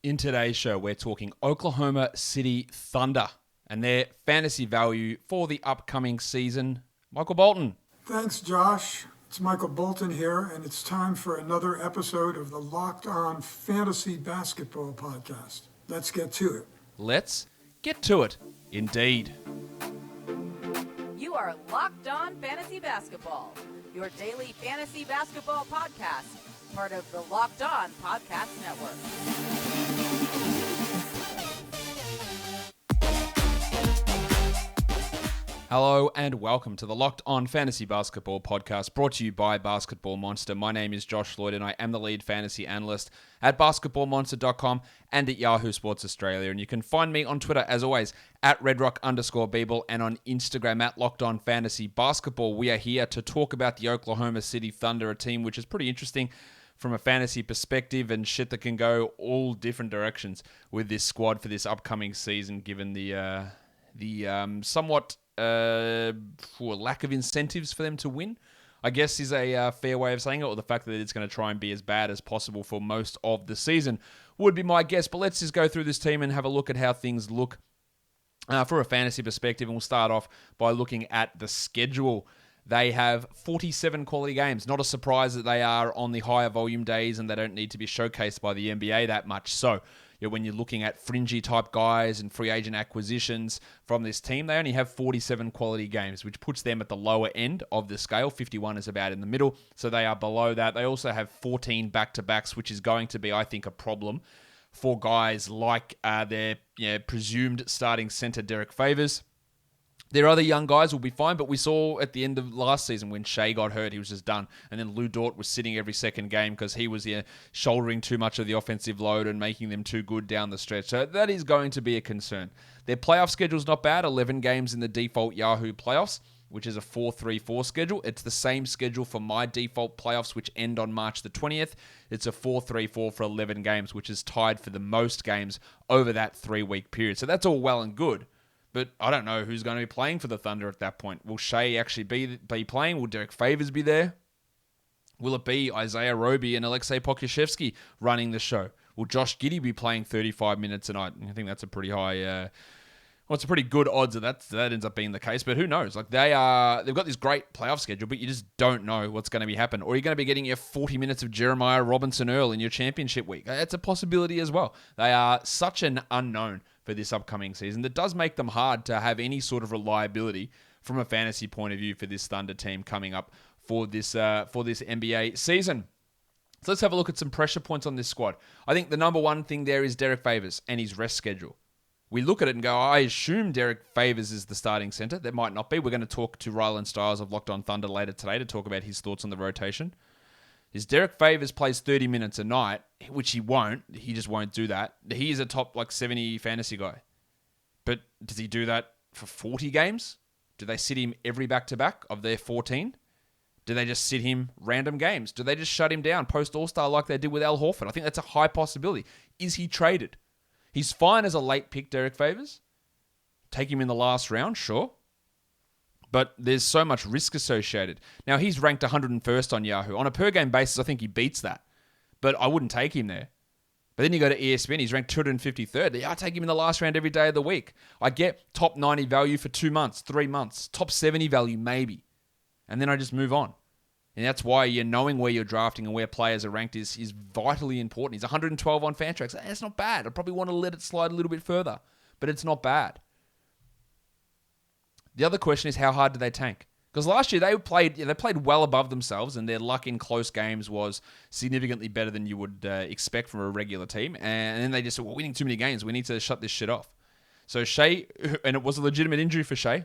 In today's show, we're talking Oklahoma City Thunder and their fantasy value for the upcoming season. Michael Bolton. Thanks, Josh. It's Michael Bolton here, and it's time for another episode of the Locked On Fantasy Basketball Podcast. Let's get to it. Let's get to it, indeed. You are Locked On Fantasy Basketball, your daily fantasy basketball podcast, part of the Locked On Podcast Network. Hello and welcome to the Locked On Fantasy Basketball Podcast, brought to you by Basketball Monster. My name is Josh Lloyd and I am the lead fantasy analyst at basketballmonster.com and at Yahoo Sports Australia. And you can find me on Twitter, as always, at redrock_Beeble and on Instagram at Locked On Fantasy Basketball. We are here to talk about the Oklahoma City Thunder, a team which is pretty interesting from a fantasy perspective and shit that can go all different directions with this squad for this upcoming season, given the somewhat for lack of incentives for them to win, I guess is a fair way of saying it, or the fact that it's going to try and be as bad as possible for most of the season would be my guess. But let's just go through this team and have a look at how things look for a fantasy perspective. And we'll start off by looking at the schedule. They have 47 quality games. Not a surprise that they are on the higher volume days and they don't need to be showcased by the NBA that much. So when you're looking at fringy type guys and free agent acquisitions from this team, they only have 47 quality games, which puts them at the lower end of the scale. 51 is about in the middle, so they are below that. They also have 14 back-to-backs, which is going to be, I think, a problem for guys like their presumed starting center, Derrick Favors. Their other young guys will be fine, but we saw at the end of last season when Shai got hurt, he was just done. And then Dort was sitting every second game because he was shouldering too much of the offensive load and making them too good down the stretch. So that is going to be a concern. Their playoff schedule's not bad, 11 games in the default Yahoo playoffs, which is a 4-3-4 schedule. It's the same schedule for my default playoffs, which end on March the 20th. It's a 4-3-4 for 11 games, which is tied for the most games over that 3-week period. So that's all well and good. But I don't know who's going to be playing for the Thunder at that point. Will Shai actually be playing? Will Derrick Favors be there? Will it be Isaiah Roby and Aleksej Pokusevski running the show? Will Josh Giddey be playing 35 minutes a night? I think that's a pretty high... it's a pretty good odds that ends up being the case, but who knows? Like they've got this great playoff schedule, but you just don't know what's going to be happening. Or you're going to be getting your 40 minutes of Jeremiah Robinson-Earl in your championship week. That's a possibility as well. They are such an unknown for this upcoming season that does make them hard to have any sort of reliability from a fantasy point of view for this Thunder team coming up for this NBA season. So let's have a look at some pressure points on this squad. I think the number one thing there is Derrick Favors and his rest schedule. We look at it and go, I assume Derrick Favors is the starting center. That might not be. We're going to talk to Rylan Stiles of Locked On Thunder later today to talk about his thoughts on the rotation. Is Derrick Favors plays 30 minutes a night, which he won't. He just won't do that. He is a top 70 fantasy guy. But does he do that for 40 games? Do they sit him every back-to-back of their 14? Do they just sit him random games? Do they just shut him down post-All-Star like they did with Al Horford? I think that's a high possibility. Is he traded? He's fine as a late pick, Derrick Favors. Take him in the last round, sure. But there's so much risk associated. Now, he's ranked 101st on Yahoo. On a per-game basis, I think he beats that. But I wouldn't take him there. But then you go to ESPN, he's ranked 253rd. I take him in the last round every day of the week. I get top 90 value for 2 months, 3 months. Top 70 value, maybe. And then I just move on. And that's why knowing where you're drafting and where players are ranked is vitally important. He's 112 on Fantrax. That's not bad. I probably want to let it slide a little bit further. But it's not bad. The other question is, how hard do they tank? Because last year they played well above themselves, and their luck in close games was significantly better than you would expect from a regular team. And then they just said, we're winning too many games. We need to shut this shit off. So Shai, and it was a legitimate injury for Shai.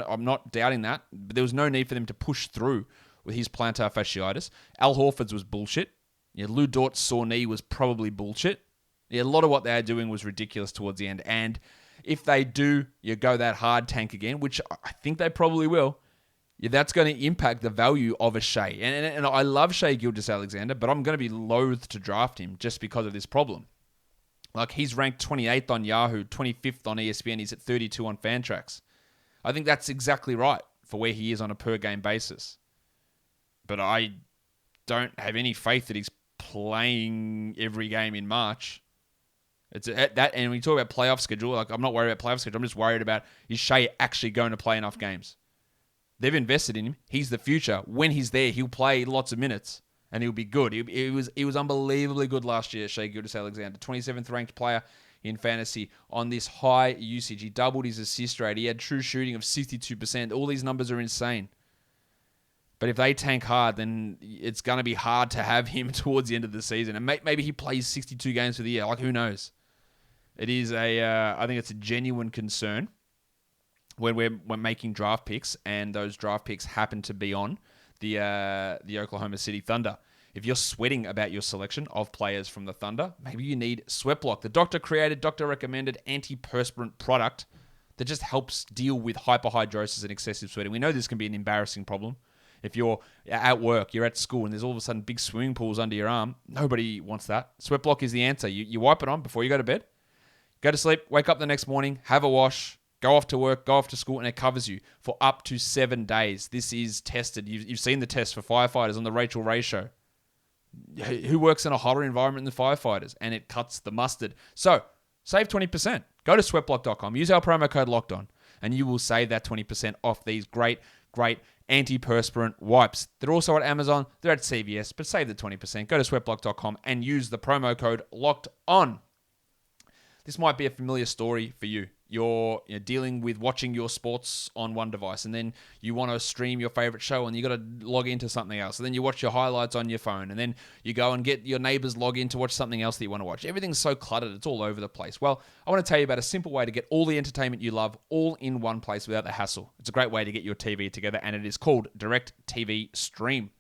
I'm not doubting that. But there was no need for them to push through with his plantar fasciitis. Al Horford's was bullshit. Lou Dort's sore knee was probably bullshit. A lot of what they were doing was ridiculous towards the end. And if they do go that hard tank again, which I think they probably will, that's going to impact the value of a Shai. And I love Shai Gilgeous-Alexander, but I'm going to be loath to draft him just because of this problem. He's ranked 28th on Yahoo, 25th on ESPN. He's at 32 on Fantrax. I think that's exactly right for where he is on a per-game basis. But I don't have any faith that he's playing every game in March. It's that, and when you talk about playoff schedule, like I'm not worried about playoff schedule. I'm just worried about is Shai actually going to play enough games? They've invested in him. He's the future. When he's there, he'll play lots of minutes and he'll be good. He was unbelievably good last year, Shai Gilgeous-Alexander, 27th ranked player in fantasy on this high usage. He doubled his assist rate. He had true shooting of 62%. All these numbers are insane. But if they tank hard, then it's going to be hard to have him towards the end of the season. And maybe he plays 62 games for the year. Like, who knows? It is I think it's a genuine concern when we're making draft picks and those draft picks happen to be on the Oklahoma City Thunder. If you're sweating about your selection of players from the Thunder, maybe you need Sweatblock, the doctor recommended antiperspirant product that just helps deal with hyperhidrosis and excessive sweating. We know this can be an embarrassing problem. If you're at work, you're at school, and there's all of a sudden big swimming pools under your arm, nobody wants that. Sweatblock is the answer. You wipe it on before you go to bed, go to sleep, wake up the next morning, have a wash, go off to work, go off to school, and it covers you for up to 7 days. This is tested. You've seen the test for firefighters on the Rachel Ray show. Who works in a hotter environment than firefighters? And it cuts the mustard. So, save 20%. Go to sweatblock.com. Use our promo code LOCKEDON, and you will save that 20% off these great antiperspirant wipes. They're also at Amazon. They're at CVS, but save the 20%. Go to sweatblock.com and use the promo code LOCKEDON. This might be a familiar story for you. You're dealing with watching your sports on one device, and then you want to stream your favorite show, and you got to log into something else. And then you watch your highlights on your phone, and then you go and get your neighbor's login to watch something else that you want to watch. Everything's so cluttered, it's all over the place. Well, I want to tell you about a simple way to get all the entertainment you love all in one place without the hassle. It's a great way to get your TV together, and it is called Direct TV Stream.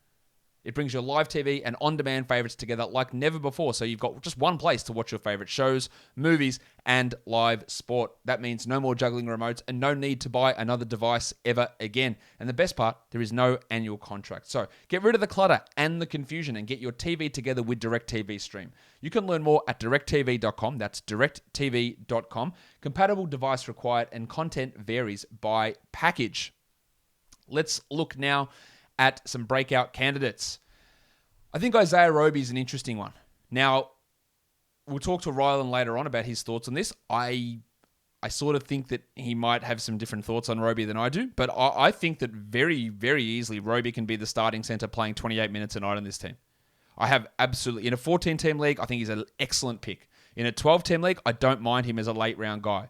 It brings your live TV and on-demand favorites together like never before. So you've got just one place to watch your favorite shows, movies, and live sport. That means no more juggling remotes and no need to buy another device ever again. And the best part, there is no annual contract. So get rid of the clutter and the confusion and get your TV together with DirecTV Stream. You can learn more at directtv.com. That's directtv.com. Compatible device required and content varies by package. Let's look now at some breakout candidates. I think Isaiah Roby is an interesting one. Now, we'll talk to Rylan later on about his thoughts on this. I sort of think that he might have some different thoughts on Roby than I do, but I think that very, very easily Roby can be the starting center playing 28 minutes a night on this team. I have absolutely, in a 14-team league, I think he's an excellent pick. In a 12-team league, I don't mind him as a late-round guy.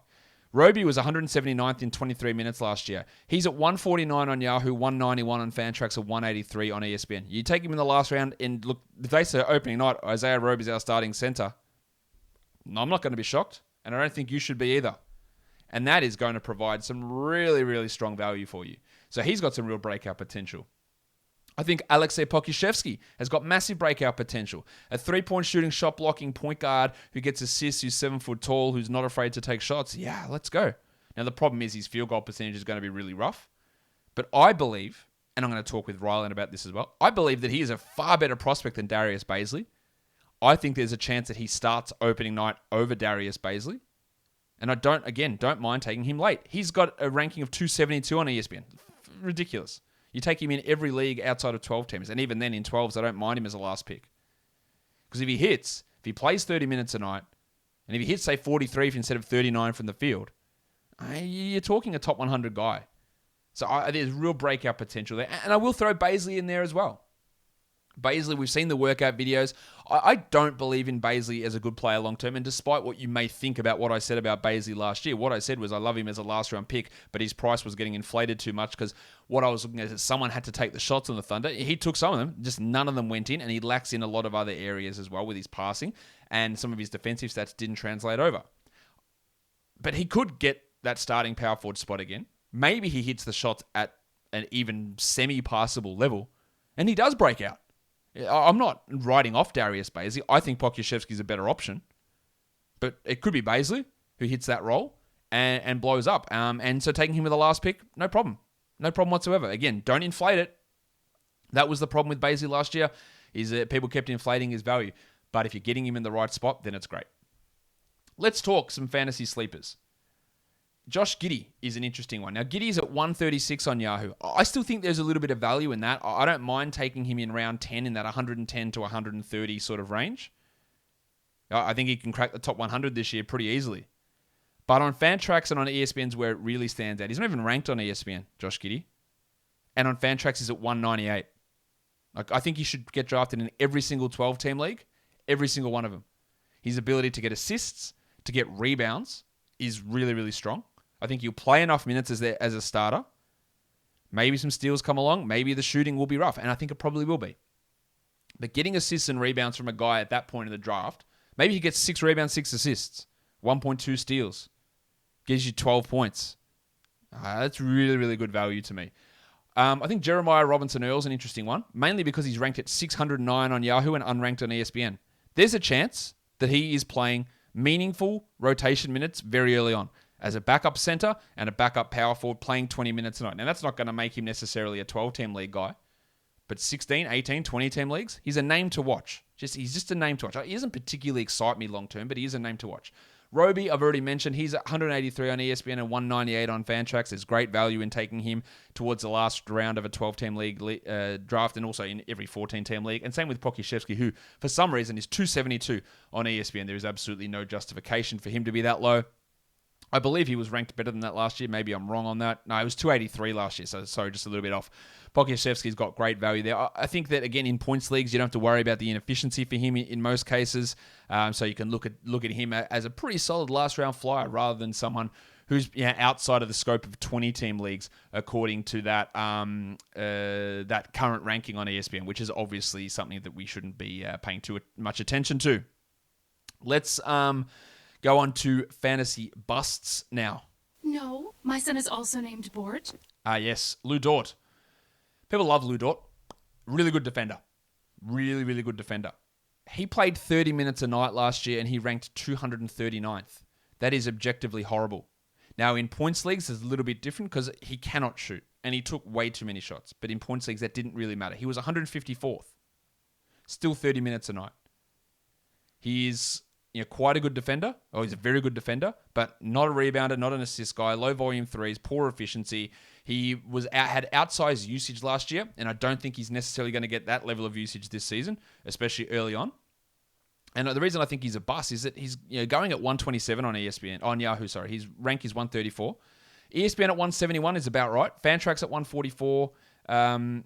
Roby was 179th in 23 minutes last year. He's at 149 on Yahoo, 191 on Fantrax, and 183 on ESPN. You take him in the last round, and look, if they say opening night, Isaiah Roby's our starting center, I'm not going to be shocked, and I don't think you should be either. And that is going to provide some really, really strong value for you. So he's got some real breakout potential. I think Aleksej Pokusevski has got massive breakout potential. A three-point shooting, shot-blocking point guard who gets assists, who's 7 foot tall, who's not afraid to take shots. Yeah, let's go. Now, the problem is his field goal percentage is going to be really rough. But I believe, and I'm going to talk with Rylan about this as well, I believe that he is a far better prospect than Darius Bazley. I think there's a chance that he starts opening night over Darius Bazley. And I don't mind taking him late. He's got a ranking of 272 on ESPN. Ridiculous. You take him in every league outside of 12 teams. And even then, in 12s, I don't mind him as a last pick. Because if he plays 30 minutes a night, and if he hits, say, 43 instead of 39 from the field, you're talking a top 100 guy. So there's real breakout potential there. And I will throw Bazley in there as well. Bazley, we've seen the workout videos. I don't believe in Bazley as a good player long-term, and despite what you may think about what I said about Bazley last year, what I said was I love him as a last-round pick, but his price was getting inflated too much because what I was looking at is someone had to take the shots on the Thunder. He took some of them, just none of them went in, and he lacks in a lot of other areas as well with his passing, and some of his defensive stats didn't translate over. But he could get that starting power forward spot again. Maybe he hits the shots at an even semi-passable level, and he does break out. I'm not writing off Darius Bazley. I think Pokusevski's a better option. But it could be Bazley who hits that role and blows up. And so taking him with the last pick, no problem. No problem whatsoever. Again, don't inflate it. That was the problem with Bazley last year, is that people kept inflating his value. But if you're getting him in the right spot, then it's great. Let's talk some fantasy sleepers. Josh Giddey is an interesting one. Now, Giddey's at 136 on Yahoo. I still think there's a little bit of value in that. I don't mind taking him in round 10 in that 110 to 130 sort of range. I think he can crack the top 100 this year pretty easily. But on Fantrax and on ESPN's where it really stands out. He's not even ranked on ESPN, Josh Giddey. And on Fantrax, he's at 198. I think he should get drafted in every single 12-team league, every single one of them. His ability to get assists, to get rebounds is really, really strong. I think he'll play enough minutes as a starter. Maybe some steals come along. Maybe the shooting will be rough, and I think it probably will be. But getting assists and rebounds from a guy at that point in the draft, maybe he gets 6 rebounds, 6 assists, 1.2 steals, gives you 12 points. That's really, really good value to me. I think Jeremiah Robinson-Earl's an interesting one, mainly because he's ranked at 609 on Yahoo and unranked on ESPN. There's a chance that he is playing meaningful rotation minutes very early on as a backup center and a backup power forward playing 20 minutes a night. Now, that's not going to make him necessarily a 12-team league guy, but 16, 18, 20-team leagues, he's a name to watch. He's just a name to watch. He doesn't particularly excite me long-term, but he is a name to watch. Roby, I've already mentioned, he's at 183 on ESPN and 198 on Fantrax. There's great value in taking him towards the last round of a 12-team league draft and also in every 14-team league. And same with Pokusevski, who for some reason is 272 on ESPN. There is absolutely no justification for him to be that low. I believe he was ranked better than that last year. Maybe I'm wrong on that. No, it was 283 last year, so sorry, just a little bit off. Pokusevski's got great value there. I think that, again, in points leagues, you don't have to worry about the inefficiency for him in most cases. So you can look at him as a pretty solid last-round flyer rather than someone who's outside of the scope of 20-team leagues, according to that that current ranking on ESPN, which is obviously something that we shouldn't be paying too much attention to. Let's go on to fantasy busts now. No, my son is also named Bort. Yes, Lou Dort. People love Lou Dort. Really good defender. Really, really good defender. He played 30 minutes a night last year and he ranked 239th. That is objectively horrible. Now, in points leagues, it's a little bit different because he cannot shoot and he took way too many shots. But in points leagues, that didn't really matter. He was 154th. Still 30 minutes a night. He is quite a good defender. He's a very good defender, but not a rebounder, not an assist guy, low volume threes, poor efficiency. He had outsized usage last year, and I don't think he's necessarily going to get that level of usage this season, especially early on. And the reason I think he's a bust is that he's going at 127 on Yahoo. His rank is 134. ESPN at 171 is about right. Fantrax at 144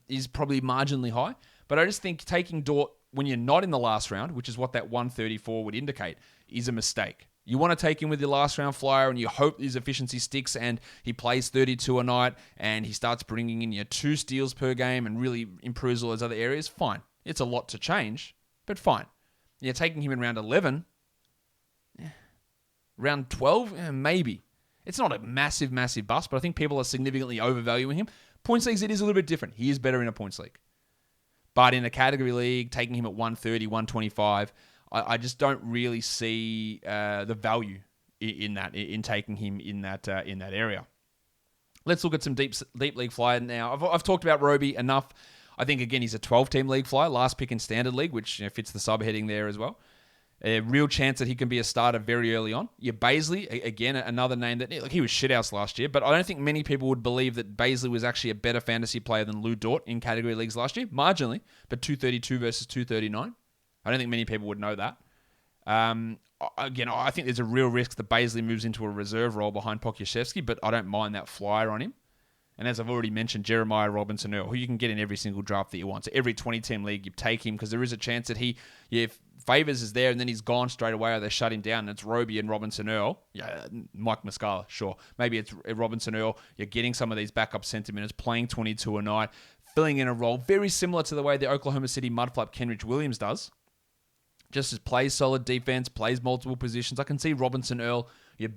is probably marginally high, but I just think taking Dort when you're not in the last round, which is what that 134 would indicate, is a mistake. You want to take him with your last round flyer and you hope his efficiency sticks and he plays 32 a night and he starts bringing in 2 steals per game and really improves all those other areas. Fine. It's a lot to change, but fine. You're taking him in round 11. Round 12? Maybe. It's not a massive, massive bust, but I think people are significantly overvaluing him. Points leagues, it is a little bit different. He is better in a points league. But in a category league, taking him at 130, 125, I just don't really see the value in taking him in that area. Let's look at some deep league flyer now. I've talked about Roby enough. I think, again, he's a 12-team league flyer, last pick in standard league, which fits the subheading there as well. A real chance that he can be a starter very early on. Bazley, again, another name that he was shithouse last year, but I don't think many people would believe that Bazley was actually a better fantasy player than Lou Dort in category leagues last year, marginally, but 232 versus 239. I don't think many people would know that. Again, I think there's a real risk that Bazley moves into a reserve role behind Pokusevski, but I don't mind that flyer on him. And as I've already mentioned, Jeremiah Robinson-Earl, who you can get in every single draft that you want. So every 20-team league, you take him because there is a chance that if Favors is there and then he's gone straight away or they shut him down and it's Roby and Robinson-Earl. Yeah, Mike Muscala, sure. Maybe it's Robinson-Earl. You're getting some of these backup center minutes, playing 22 a night, filling in a role very similar to the way the Oklahoma City Mudflap Kenrich Williams does. Just as plays solid defense, plays multiple positions. I can see Robinson-Earl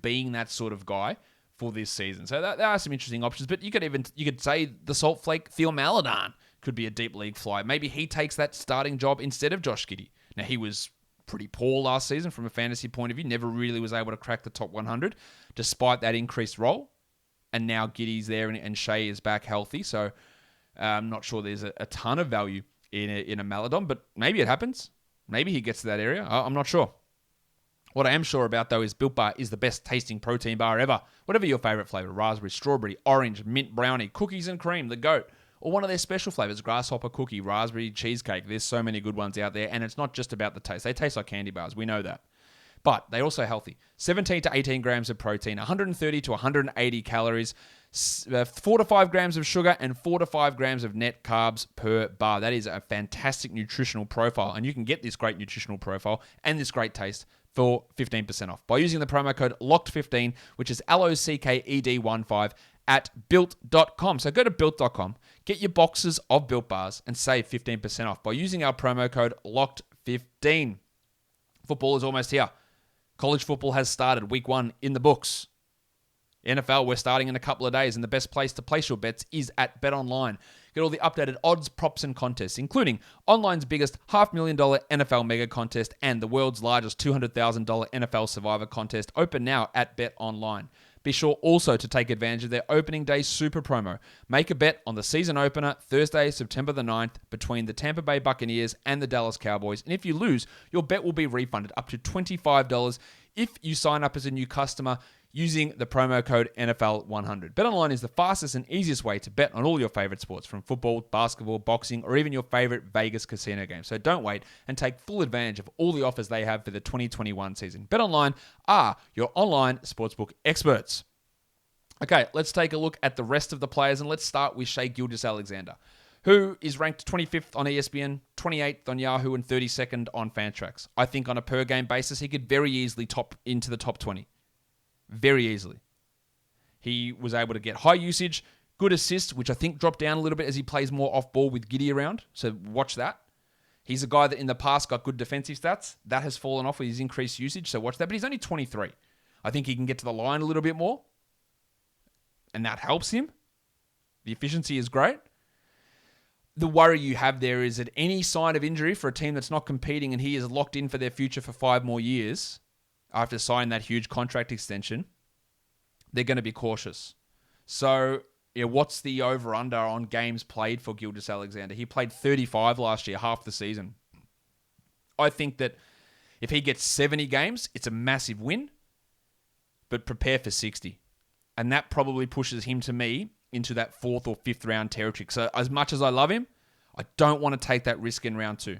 being that sort of guy for this season. So there are some interesting options, but you could say the Salt Flake Theo Maledon could be a deep league fly. Maybe he takes that starting job instead of Josh Giddey. Now, he was pretty poor last season from a fantasy point of view, never really was able to crack the top 100 despite that increased role. And now Giddey's there and Shai is back healthy, so I'm not sure there's a ton of value in a Maledon, but maybe it happens. Maybe he gets to that area. I'm not sure. What I am sure about, though, is Built Bar is the best tasting protein bar ever. Whatever your favorite flavor, raspberry, strawberry, orange, mint brownie, cookies and cream, the goat, or one of their special flavors, grasshopper cookie, raspberry cheesecake. There's so many good ones out there, and it's not just about the taste. They taste like candy bars. We know that. But they're also healthy. 17 to 18 grams of protein, 130 to 180 calories, 4 to 5 grams of sugar, and 4 to 5 grams of net carbs per bar. That is a fantastic nutritional profile. And you can get this great nutritional profile and this great taste for 15% off by using the promo code LOCKED15, which is LOCKED15 at built.com. So go to built.com, get your boxes of Built Bars, and save 15% off by using our promo code LOCKED15. Football is almost here. College football has started. Week 1 in the books. NFL, we're starting in a couple of days, and the best place to place your bets is at BetOnline. Get all the updated odds, props, and contests, including online's biggest $500,000 NFL mega contest and the world's largest $200,000 NFL Survivor contest, open now at BetOnline. Be sure also to take advantage of their opening day super promo. Make a bet on the season opener Thursday, September the 9th, between the Tampa Bay Buccaneers and the Dallas Cowboys. And if you lose, your bet will be refunded up to $25 if you sign up as a new customer using the promo code NFL100. BetOnline is the fastest and easiest way to bet on all your favorite sports, from football, basketball, boxing, or even your favorite Vegas casino game. So don't wait and take full advantage of all the offers they have for the 2021 season. BetOnline are your online sportsbook experts. Okay, let's take a look at the rest of the players, and let's start with Shai Gilgeous-Alexander, who is ranked 25th on ESPN, 28th on Yahoo, and 32nd on Fantrax. I think on a per-game basis, he could very easily top into the top 20. Very easily. He was able to get high usage, good assists, which I think dropped down a little bit as he plays more off-ball with Giddey around. So watch that. He's a guy that in the past got good defensive stats. That has fallen off with his increased usage, so watch that. But he's only 23. I think he can get to the line a little bit more, and that helps him. The efficiency is great. The worry you have there is that any sign of injury for a team that's not competing and he is locked in for their future for 5 more years after signing that huge contract extension, they're going to be cautious. So, what's the over-under on games played for Gilgeous-Alexander? He played 35 last year, half the season. I think that if he gets 70 games, it's a massive win, but prepare for 60. And that probably pushes him, to me, into that 4th or 5th round territory. So as much as I love him, I don't want to take that risk in round 2.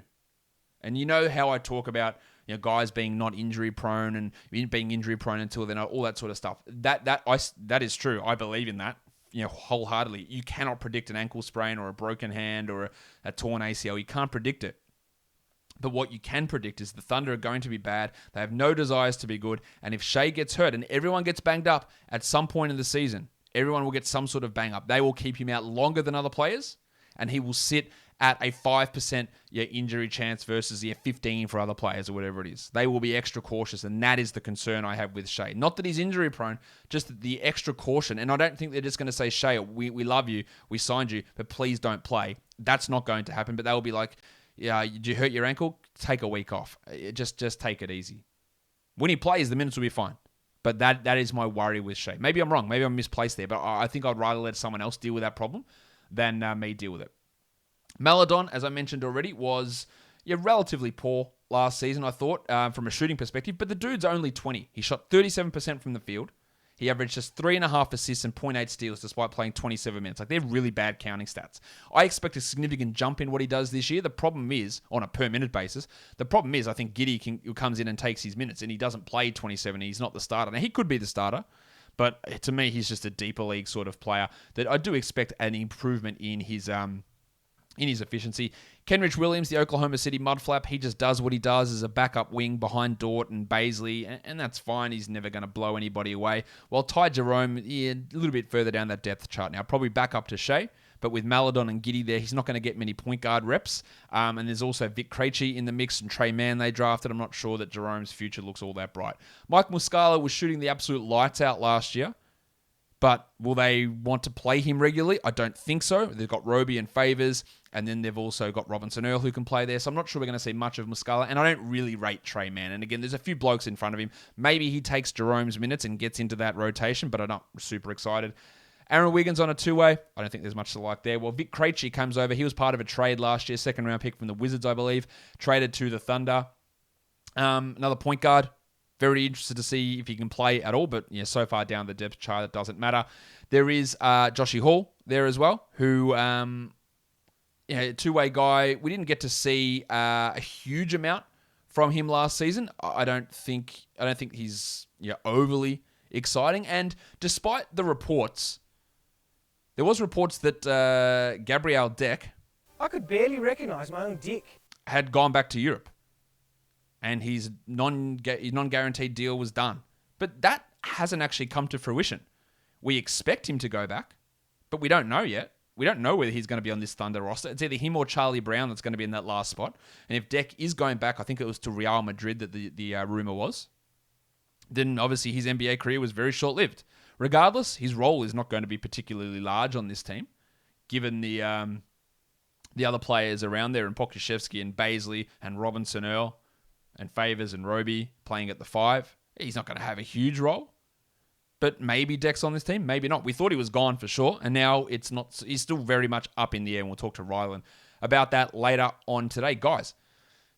And you know how I talk about guys being not injury prone and being injury prone until then, all that sort of stuff. That is true. I believe in that, wholeheartedly. You cannot predict an ankle sprain or a broken hand or a torn ACL. You can't predict it. But what you can predict is the Thunder are going to be bad. They have no desires to be good. And if Shai gets hurt and everyone gets banged up at some point in the season, everyone will get some sort of bang up. They will keep him out longer than other players, and he will sit at a 5% injury chance versus 15 for other players or whatever it is. They will be extra cautious, and that is the concern I have with Shai. Not that he's injury prone, just the extra caution. And I don't think they're just going to say, Shai, we love you, we signed you, but please don't play. That's not going to happen. But they will be like, yeah, did you hurt your ankle? Take a week off. Just take it easy. When he plays, the minutes will be fine. But that is my worry with Shai. Maybe I'm wrong. Maybe I'm misplaced there. But I think I'd rather let someone else deal with that problem than me deal with it. Maledon, as I mentioned already, was relatively poor last season, I thought, from a shooting perspective. But the dude's only 20. He shot 37% from the field. He averaged just 3.5 assists and 0.8 steals despite playing 27 minutes. They're really bad counting stats. I expect a significant jump in what he does this year. The problem is, on a per-minute basis, I think Giddey comes in and takes his minutes, and he doesn't play 27. He's not the starter. Now, he could be the starter, but to me, he's just a deeper league sort of player that I do expect an improvement in his efficiency. Kenrich Williams, the Oklahoma City mudflap, he just does what he does as a backup wing behind Dort and Bazley, and that's fine. He's never going to blow anybody away. While Ty Jerome, a little bit further down that depth chart now, probably back up to Shai, but with Maledon and Giddey there, he's not going to get many point guard reps. And there's also Vic Krejci in the mix and Trey Mann they drafted. I'm not sure that Jerome's future looks all that bright. Mike Muscala was shooting the absolute lights out last year. But will they want to play him regularly? I don't think so. They've got Roby and Favors, and then they've also got Robinson Earl who can play there. So I'm not sure we're going to see much of Muscala, and I don't really rate Trey Mann. And again, there's a few blokes in front of him. Maybe he takes Jerome's minutes and gets into that rotation, but I'm not super excited. Aaron Wiggins on a two-way. I don't think there's much to like there. Well, Vic Krejci comes over. He was part of a trade last year, second-round pick from the Wizards, I believe. Traded to the Thunder. Another point guard. Very interested to see if he can play at all, but so far down the depth chart, it doesn't matter. There is Joshy Hall there as well, who, two-way guy. We didn't get to see a huge amount from him last season. I don't think he's overly exciting. And despite the reports, there was reports that Gabriel Deck I could barely recognise my own dick. had gone back to Europe, and his non-guaranteed deal was done. But that hasn't actually come to fruition. We expect him to go back, but we don't know yet. We don't know whether he's going to be on this Thunder roster. It's either him or Charlie Brown that's going to be in that last spot. And if Deck is going back, I think it was to Real Madrid that the rumor was, then obviously his NBA career was very short-lived. Regardless, his role is not going to be particularly large on this team, given the other players around there, and Pokusevski and Bazley and Robinson Earl and Favors and Roby playing at the 5. He's not going to have a huge role. But maybe Deck's on this team, maybe not. We thought he was gone for sure, and now it's not. He's still very much up in the air, and we'll talk to Rylan about that later on today. Guys,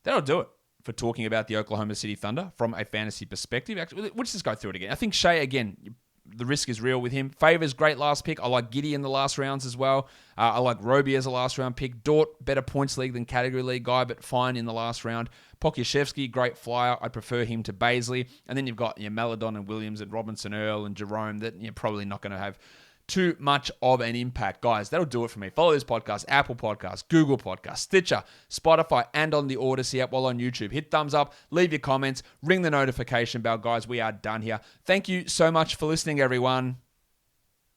that'll do it for talking about the Oklahoma City Thunder from a fantasy perspective. Actually, we'll just go through it again. I think Shai, again, the risk is real with him. Favors, great last pick. I like Giddey in the last rounds as well. I like Roby as a last round pick. Dort, better points league than category league guy, but fine in the last round. Pokusevski, great flyer. I'd prefer him to Bazley. And then you've got Maladon and Williams and Robinson Earl and Jerome that you're probably not going to have too much of an impact. Guys, that'll do it for me. Follow this podcast, Apple Podcasts, Google Podcasts, Stitcher, Spotify, and on the Odyssey app while on YouTube. Hit thumbs up, leave your comments, ring the notification bell. Guys, we are done here. Thank you so much for listening, everyone.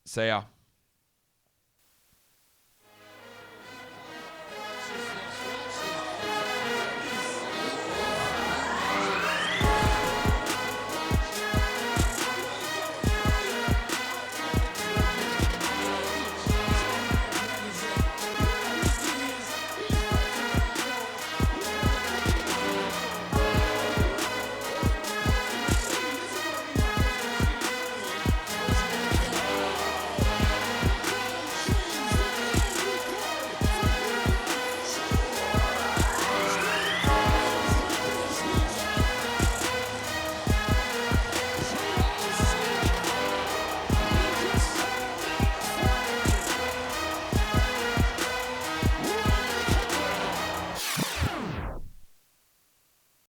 See ya.